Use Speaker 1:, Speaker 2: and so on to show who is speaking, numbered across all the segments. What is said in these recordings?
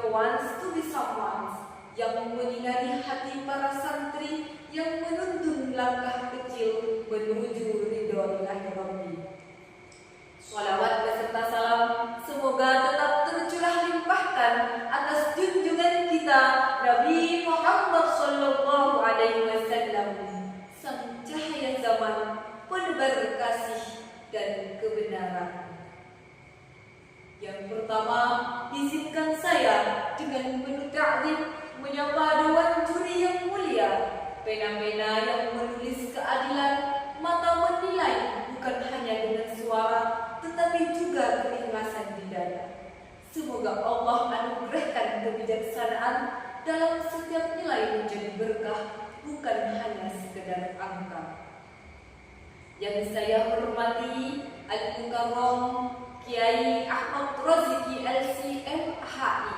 Speaker 1: wants to be someone yang menyinari hati para santri yang menuntun langkah kecil menuju ridho Ilahi Rabbi. Shalawat beserta salam semoga tetap tercurah limpahkan atas junjungan kita Nabi Muhammad sallallahu alaihi wasallam, sang cahaya zaman, penebar kasih dan kebenaran. Yang pertama, izinkan saya dengan penuh ta'zim menyapa Dewan Juri yang mulia, pena-pena yang menulis keadilan, mata menilai bukan hanya dengan suara tetapi juga keikhlasan di dada. Semoga Allah anugerahkan kebijaksanaan dalam setiap nilai menjadi berkah, bukan hanya sekedar angka. Yang saya hormati Al-Mukarram Kiai Ahmad Roziki LCMHI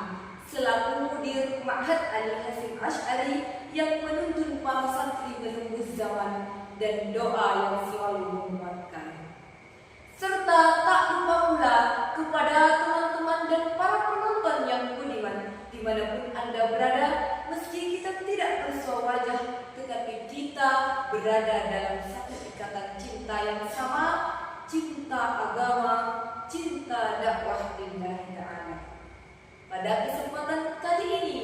Speaker 1: selaku Mudir Ma'had Ali Hasim Asy'ari yang menuntun para santri menembus zaman dan doa yang selalu menguatkan. Serta tak lupa pula kepada teman-teman dan para penonton yang budiman dimanapun Anda berada, meski kita tidak bersua wajah tetapi kita berada dalam satu ikatan cinta yang sama, cinta agama, cinta dakwah lillahi ta'ala. Pada kesempatan kali ini,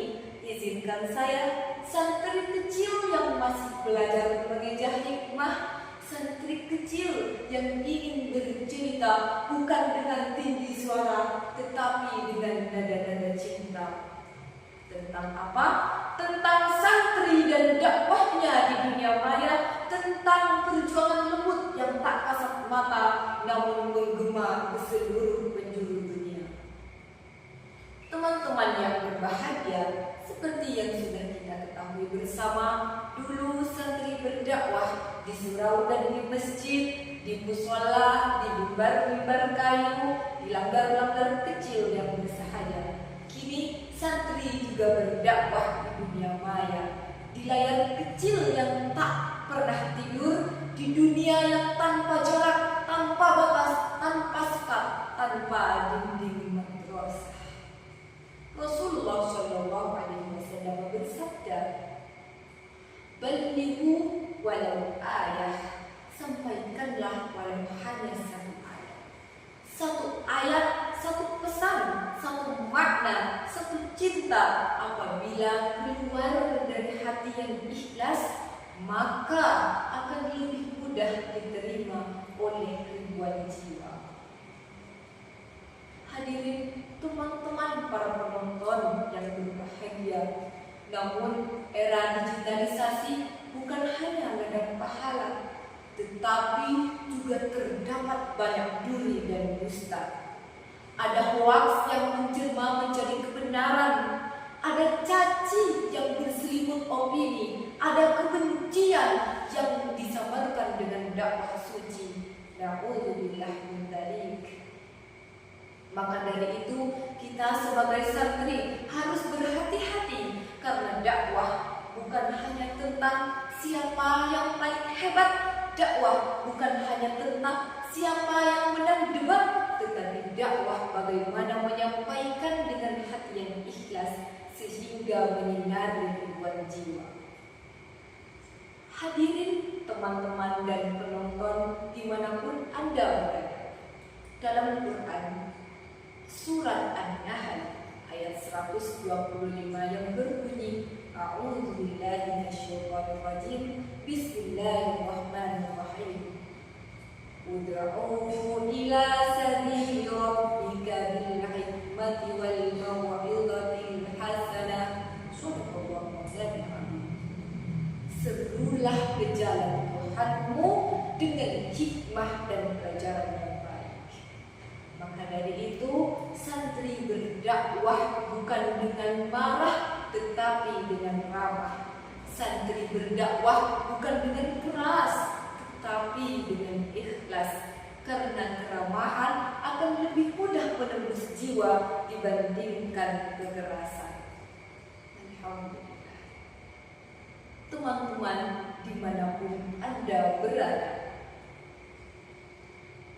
Speaker 1: izinkan saya, santri kecil yang masih belajar mengejar hikmah, santri kecil yang ingin bercerita bukan dengan tinggi suara tetapi dengan nada-nada cinta. Tentang apa? Tentang santri dan dakwahnya di dunia maya, tentang perjuangan lembut yang tak kasat mata namun menggema ke seluruh penjuru dunia. Teman-teman yang berbahagia, seperti yang sudah kita ketahui bersama, dulu santri berdakwah di surau dan di masjid, di mushola, di mimbar-mimbar kayu, di langgar-langgar kecil yang bersahaja. Kini santri juga berdakwah di dunia maya, di layar kecil yang tak pernah tidur, di dunia yang tanpa jarak, tanpa batas, tanpa sekat, tanpa dinding madrasah. Rasulullah Shallallahu Alaihi Wasallam bersabda, "Balighu walau ayah, sampaikanlah walau hanya satu ayat. Satu ayat, satu pesan, satu makna, satu cinta. Apabila keluar dari hati yang ikhlas, maka akan lebih mudah diterima oleh ribuan jiwa." Hadirin teman-teman para penonton yang berbahagia, namun era digitalisasi bukan hanya ladang pahala, tetapi juga terdapat banyak duri dan dusta. Ada hoaks yang menjelma menjadi kebenaran, ada caci yang berselimut opini, ada kebencian yang disamarkan dengan dakwah suci. Na'udzubillah min dzalik. Maka dari itu, kita sebagai santri harus berhati-hati karena dakwah bukan hanya tentang siapa yang paling hebat, dakwah bukan hanya tentang siapa yang menang debat, tetapi dakwah bagaimana menyampaikan dengan hati yang ikhlas sehingga menyinari ribuan jiwa. Hadirin teman-teman dan penonton dimanapun Anda berada, dalam Quran Surat An-Nahl ayat 125 yang berbunyi, A'udzubillahi minasyaitonirrajim, Bismillahirrahmanirrahim. Ud'u ila sabili rabbika bil hikmati wal mau'izatil hasanah. Shadaqallahu azim. Serulah ke jalan Tuhanmu dengan hikmah dan pelajaran yang baik. Maka dari itu, santri berdakwah bukan dengan marah tetapi dengan ramah. Santri berdakwah bukan dengan keras tetapi dengan ikhlas, karena keramahan akan lebih mudah menembus jiwa dibandingkan kekerasan. Alhamdulillah. Teman-teman dimanapun Anda berada,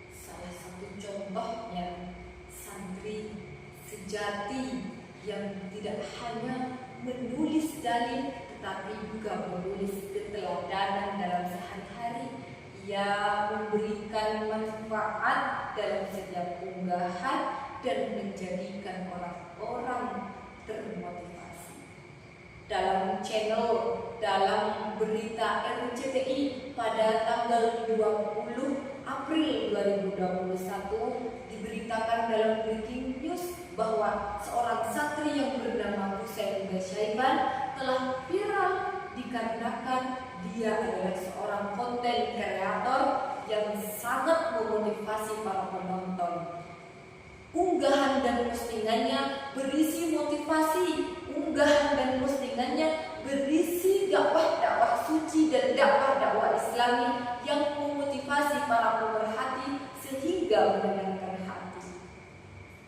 Speaker 1: salah satu contohnya santri sejati yang tidak hanya menulis dalil tetapi juga menulis keteladanan dalam sehari-hari. Ia memberikan manfaat dalam setiap unggahan dan menjadikan orang-orang termotivasi. Dalam berita RCTI pada tanggal 20 April 2021 diberitakan dalam breaking news bahwa seorang santri yang bernama Husain Basyaiban telah viral dikarenakan dia adalah seorang konten kreator yang sangat memotivasi para penonton. Unggahan dan postingannya berisi motivasi, unggahan dan postingannya berisi dakwah-dakwah suci dan dakwah-dakwah Islami yang memotivasi para pemerhati sehingga menenangkan hati.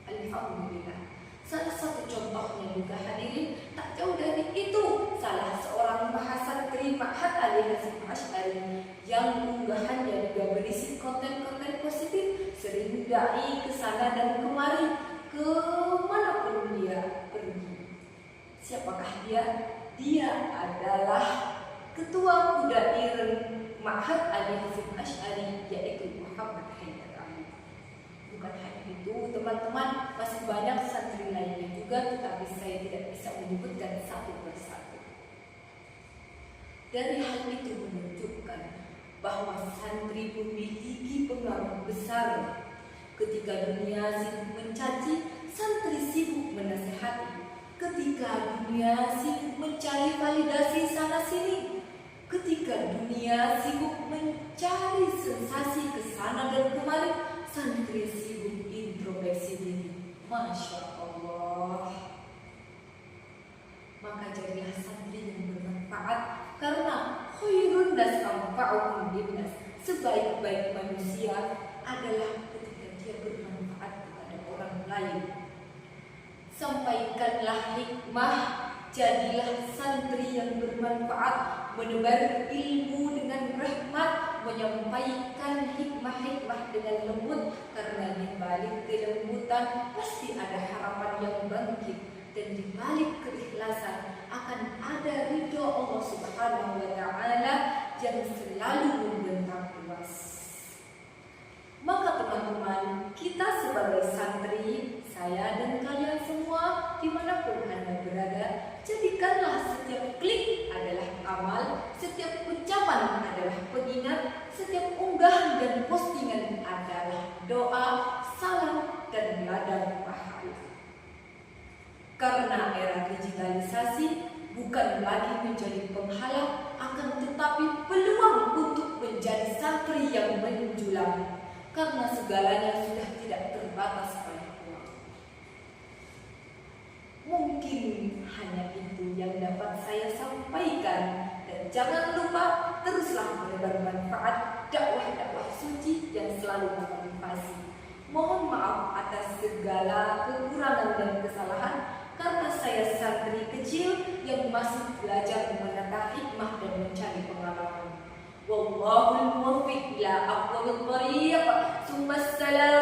Speaker 1: Alhamdulillah. Salah satu contohnya juga hadirin, tak jauh dari itu salah seorang mahasantri Ma'had Ali Hasyim Asy'ari yang unggahannya juga berisi konten-konten positif, sering dai ke sana dan kemari, ke manapun dia pergi. Siapakah dia? Dia adalah Ketua Mudair Ma'had Ali Hasyim Asy'ari, yaitu Muhammad Haidar Ali. Bukan hanya itu, teman-teman, masih banyak santri lainnya juga, tetapi saya tidak bisa menyebutkan satu persatu. Dari hal itu menunjukkan bahwa santri memiliki pengaruh besar. Ketika dunia sibuk mencaci, santri sibuk menasihati. Ketika dunia sibuk mencari validasi sana-sini, ketika dunia sibuk mencari sensasi ke sana dan kemari, santri sibuk introspeksi diri. Masya Allah. Maka jadilah santri yang bermanfaat, karena khairun nas anfa'uhum linnas, sebaik-baik manusia adalah ketika dia bermanfaat kepada orang lain. Sampaikanlah hikmah, jadilah santri yang bermanfaat, menebar ilmu dengan rahmat, menyampaikan hikmah-hikmah dengan lembut, karena di balik kelembutan pasti ada harapan yang bangkit, dan di balik keikhlasan akan ada ridho Allah Subhanahu wa Ta'ala yang selalu membentang luas. Maka teman-teman, kita sebagai santri, saya dan kalian semua dimanapun Anda berada, jadikanlah setiap klik adalah amal, setiap ucapan adalah pengingat, setiap unggahan dan postingan adalah doa, salam, dan ladang pahala. Karena era digitalisasi bukan lagi menjadi penghalang, akan tetapi peluang untuk menjadi santri yang menjulang. Karena segalanya sudah tidak terbatas oleh uang. Mungkin hanya itu yang dapat saya sampaikan. Dan jangan lupa teruslah menebar manfaat dakwah-dakwah suci yang selalu memotivasi. Mohon maaf atas segala kekurangan dan kesalahan, karena saya santri kecil yang masih belajar menata hikmah dan mencari pengalaman. Wallahul muwaffiq ila aqwamit thariq. Summa salam.